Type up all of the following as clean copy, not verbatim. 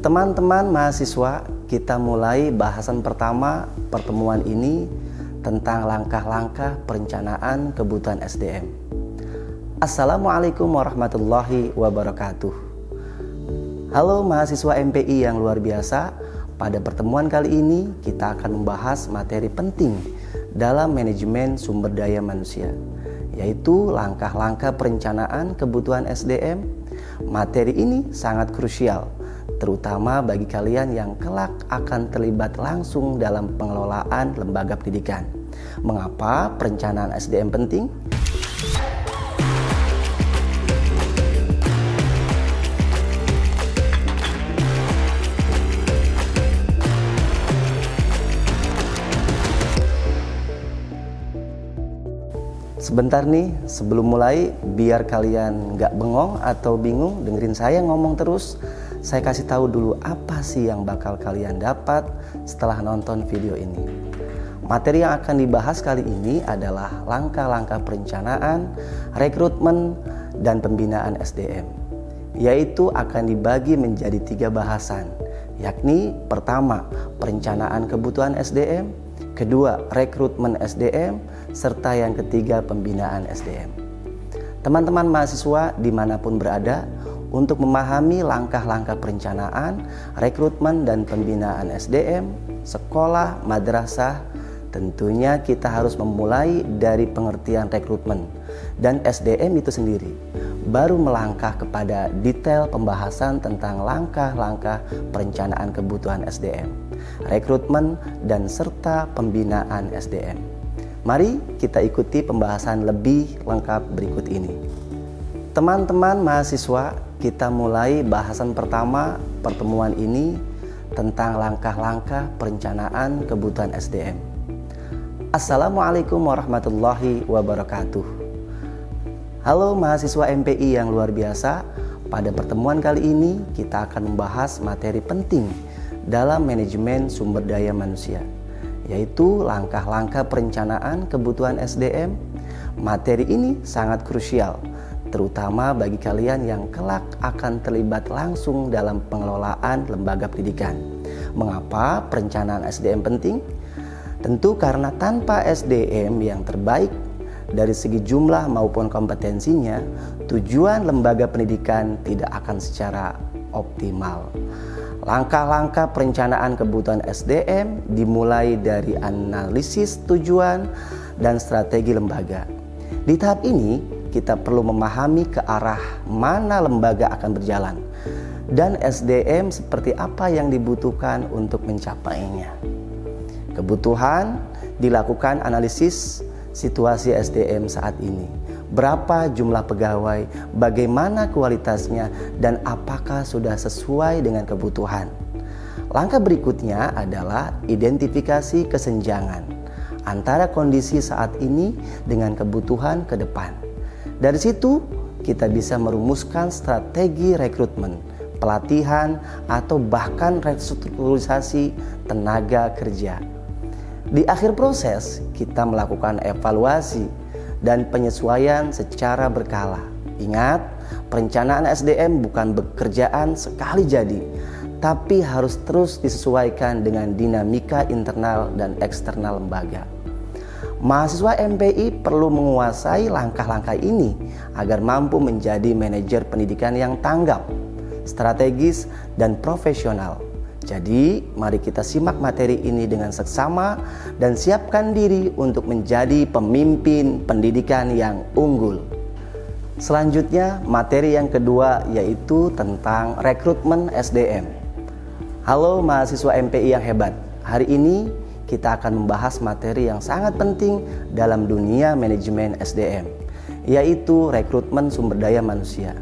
Teman-teman mahasiswa, kita mulai bahasan pertama pertemuan ini tentang langkah-langkah perencanaan kebutuhan SDM. Assalamualaikum warahmatullahi wabarakatuh. Halo mahasiswa MPI yang luar biasa. Pada pertemuan kali ini kita akan membahas materi penting dalam manajemen sumber daya manusia, yaitu langkah-langkah perencanaan kebutuhan SDM. Materi ini sangat krusial, terutama bagi kalian yang kelak akan terlibat langsung dalam pengelolaan lembaga pendidikan. Mengapa perencanaan SDM penting? Sebentar nih, sebelum mulai, biar kalian nggak bengong atau bingung dengerin saya ngomong terus, saya kasih tahu dulu apa sih yang bakal kalian dapat setelah nonton video ini. Materi yang akan dibahas kali ini adalah langkah-langkah perencanaan, rekrutmen, dan pembinaan SDM. Yaitu akan dibagi menjadi 3 bahasan, yakni pertama, perencanaan kebutuhan SDM, kedua, rekrutmen SDM, serta yang ketiga, pembinaan SDM. Teman-teman mahasiswa dimanapun berada, untuk memahami langkah-langkah perencanaan, rekrutmen, dan pembinaan SDM, sekolah, madrasah, tentunya kita harus memulai dari pengertian rekrutmen dan SDM itu sendiri, baru melangkah kepada detail pembahasan tentang langkah-langkah perencanaan kebutuhan SDM, rekrutmen, dan serta pembinaan SDM. Mari kita ikuti pembahasan lebih lengkap berikut ini. Teman-teman mahasiswa, kita mulai bahasan pertama pertemuan ini tentang langkah-langkah perencanaan kebutuhan SDM. Assalamualaikum warahmatullahi wabarakatuh. Halo mahasiswa MPI yang luar biasa. Pada pertemuan kali ini kita akan membahas materi penting dalam manajemen sumber daya manusia, yaitu langkah-langkah perencanaan kebutuhan SDM. Materi ini sangat krusial, terutama bagi kalian yang kelak akan terlibat langsung dalam pengelolaan lembaga pendidikan. Mengapa perencanaan SDM penting? Tentu karena tanpa SDM yang terbaik dari segi jumlah maupun kompetensinya, tujuan lembaga pendidikan tidak akan secara optimal. Langkah-langkah perencanaan kebutuhan SDM dimulai dari analisis tujuan dan strategi lembaga. Di tahap ini, kita perlu memahami ke arah mana lembaga akan berjalan dan SDM seperti apa yang dibutuhkan untuk mencapainya. Kebutuhan dilakukan analisis situasi SDM saat ini. Berapa jumlah pegawai, bagaimana kualitasnya, dan apakah sudah sesuai dengan kebutuhan. Langkah berikutnya adalah identifikasi kesenjangan antara kondisi saat ini dengan kebutuhan ke depan. Dari situ kita bisa merumuskan strategi rekrutmen, pelatihan, atau bahkan restrukturisasi tenaga kerja. Di akhir proses, kita melakukan evaluasi dan penyesuaian secara berkala. Ingat, perencanaan SDM bukan pekerjaan sekali jadi, tapi harus terus disesuaikan dengan dinamika internal dan eksternal lembaga. Mahasiswa MPI perlu menguasai langkah-langkah ini agar mampu menjadi manajer pendidikan yang tanggap, strategis, dan profesional. Jadi, mari kita simak materi ini dengan seksama dan siapkan diri untuk menjadi pemimpin pendidikan yang unggul. Selanjutnya, materi yang kedua yaitu tentang rekrutmen SDM. Halo mahasiswa MPI yang hebat. Hari ini kita akan membahas materi yang sangat penting dalam dunia manajemen SDM, yaitu rekrutmen sumber daya manusia.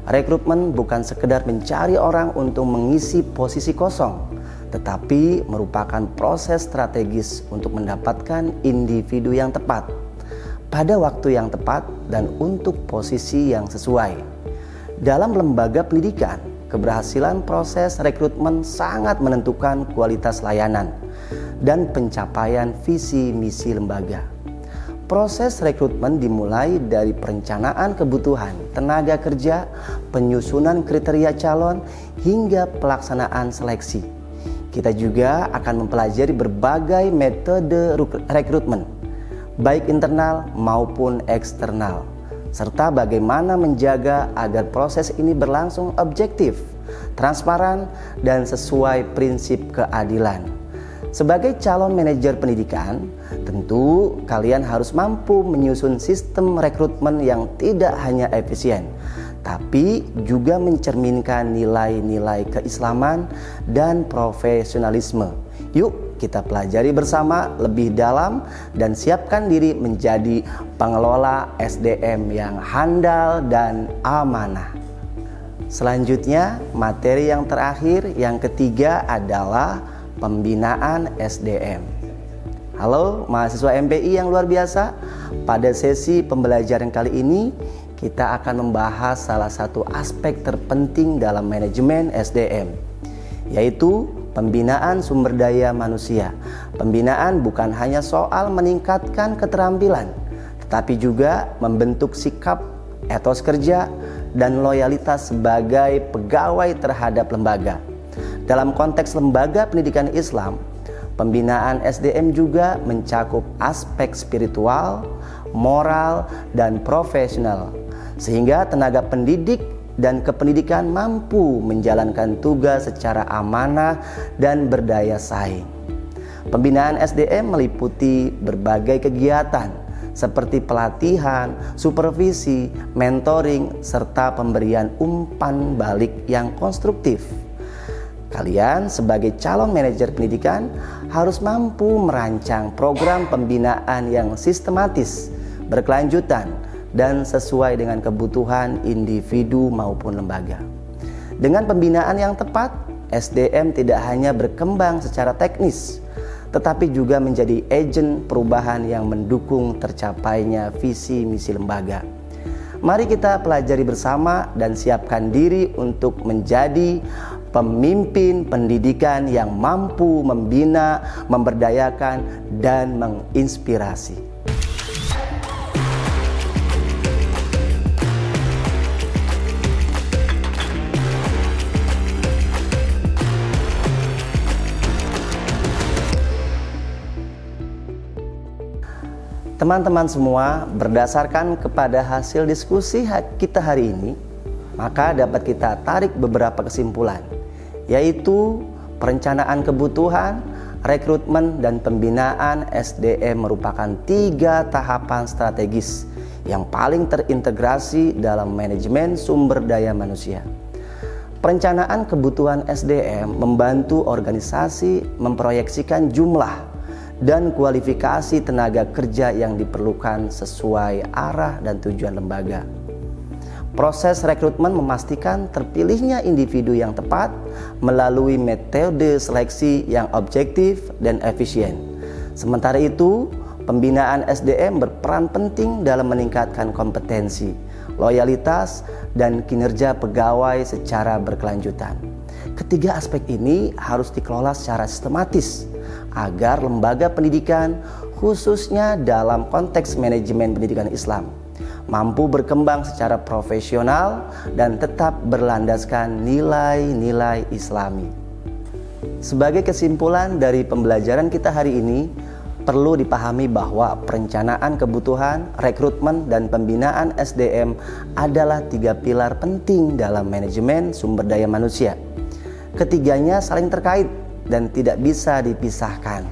Rekrutmen bukan sekedar mencari orang untuk mengisi posisi kosong, tetapi merupakan proses strategis untuk mendapatkan individu yang tepat, pada waktu yang tepat, dan untuk posisi yang sesuai. Dalam lembaga pendidikan, keberhasilan proses rekrutmen sangat menentukan kualitas layanan dan pencapaian visi misi lembaga. Proses rekrutmen dimulai dari perencanaan kebutuhan tenaga kerja, penyusunan kriteria calon, hingga pelaksanaan seleksi. Kita juga akan mempelajari berbagai metode rekrutmen, baik internal maupun eksternal, serta bagaimana menjaga agar proses ini berlangsung objektif, transparan, dan sesuai prinsip keadilan. Sebagai calon manajer pendidikan, tentu kalian harus mampu menyusun sistem rekrutmen yang tidak hanya efisien, tapi juga mencerminkan nilai-nilai keislaman dan profesionalisme. Yuk kita pelajari bersama lebih dalam dan siapkan diri menjadi pengelola SDM yang handal dan amanah. Selanjutnya, materi yang terakhir, yang ketiga adalah pembinaan SDM. Halo mahasiswa MPI yang luar biasa. Pada sesi pembelajaran kali ini kita akan membahas salah satu aspek terpenting dalam manajemen SDM, yaitu pembinaan sumber daya manusia. Pembinaan bukan hanya soal meningkatkan keterampilan, tetapi juga membentuk sikap, etos kerja, dan loyalitas sebagai pegawai terhadap lembaga. Dalam konteks lembaga pendidikan Islam, pembinaan SDM juga mencakup aspek spiritual, moral, dan profesional, sehingga tenaga pendidik dan kependidikan mampu menjalankan tugas secara amanah dan berdaya saing. Pembinaan SDM meliputi berbagai kegiatan seperti pelatihan, supervisi, mentoring, serta pemberian umpan balik yang konstruktif. Kalian sebagai calon manajer pendidikan harus mampu merancang program pembinaan yang sistematis, berkelanjutan, dan sesuai dengan kebutuhan individu maupun lembaga. Dengan pembinaan yang tepat, SDM tidak hanya berkembang secara teknis, tetapi juga menjadi agen perubahan yang mendukung tercapainya visi misi lembaga. Mari kita pelajari bersama dan siapkan diri untuk menjadi pemimpin pendidikan yang mampu membina, memberdayakan, dan menginspirasi. Teman-teman semua, berdasarkan kepada hasil diskusi kita hari ini, maka dapat kita tarik beberapa kesimpulan, yaitu perencanaan kebutuhan, rekrutmen, dan pembinaan SDM merupakan 3 tahapan strategis yang paling terintegrasi dalam manajemen sumber daya manusia. Perencanaan kebutuhan SDM membantu organisasi memproyeksikan jumlah dan kualifikasi tenaga kerja yang diperlukan sesuai arah dan tujuan lembaga. Proses rekrutmen memastikan terpilihnya individu yang tepat melalui metode seleksi yang objektif dan efisien. Sementara itu, pembinaan SDM berperan penting dalam meningkatkan kompetensi, loyalitas, dan kinerja pegawai secara berkelanjutan. Ketiga aspek ini harus dikelola secara sistematis agar lembaga pendidikan, khususnya dalam konteks manajemen pendidikan Islam, mampu berkembang secara profesional dan tetap berlandaskan nilai-nilai Islami. Sebagai kesimpulan dari pembelajaran kita hari ini, perlu dipahami bahwa perencanaan kebutuhan, rekrutmen, dan pembinaan SDM adalah 3 pilar penting dalam manajemen sumber daya manusia. Ketiganya saling terkait dan tidak bisa dipisahkan.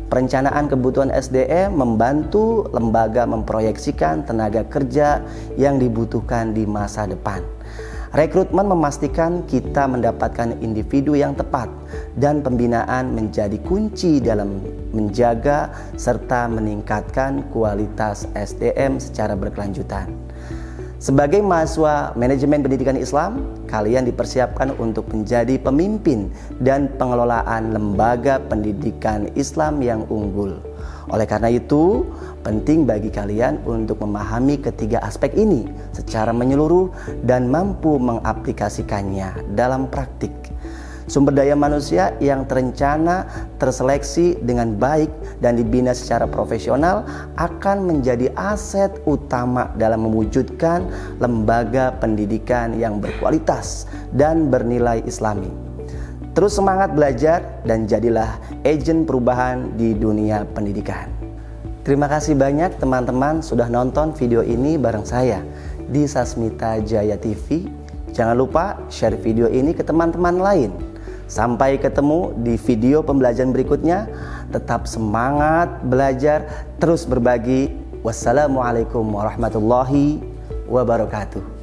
Perencanaan kebutuhan SDM membantu lembaga memproyeksikan tenaga kerja yang dibutuhkan di masa depan. Rekrutmen memastikan kita mendapatkan individu yang tepat, dan pembinaan menjadi kunci dalam menjaga serta meningkatkan kualitas SDM secara berkelanjutan. Sebagai mahasiswa manajemen pendidikan Islam, kalian dipersiapkan untuk menjadi pemimpin dan pengelolaan lembaga pendidikan Islam yang unggul. Oleh karena itu, penting bagi kalian untuk memahami ketiga aspek ini secara menyeluruh dan mampu mengaplikasikannya dalam praktik. Sumber daya manusia yang terencana, terseleksi dengan baik dan dibina secara profesional akan menjadi aset utama dalam mewujudkan lembaga pendidikan yang berkualitas dan bernilai Islami. Terus semangat belajar dan jadilah agen perubahan di dunia pendidikan. Terima kasih banyak teman-teman sudah nonton video ini bareng saya di Sasmita Jaya TV. Jangan lupa share video ini ke teman-teman lain. Sampai ketemu di video pembelajaran berikutnya. Tetap semangat belajar, terus berbagi. Wassalamualaikum warahmatullahi wabarakatuh.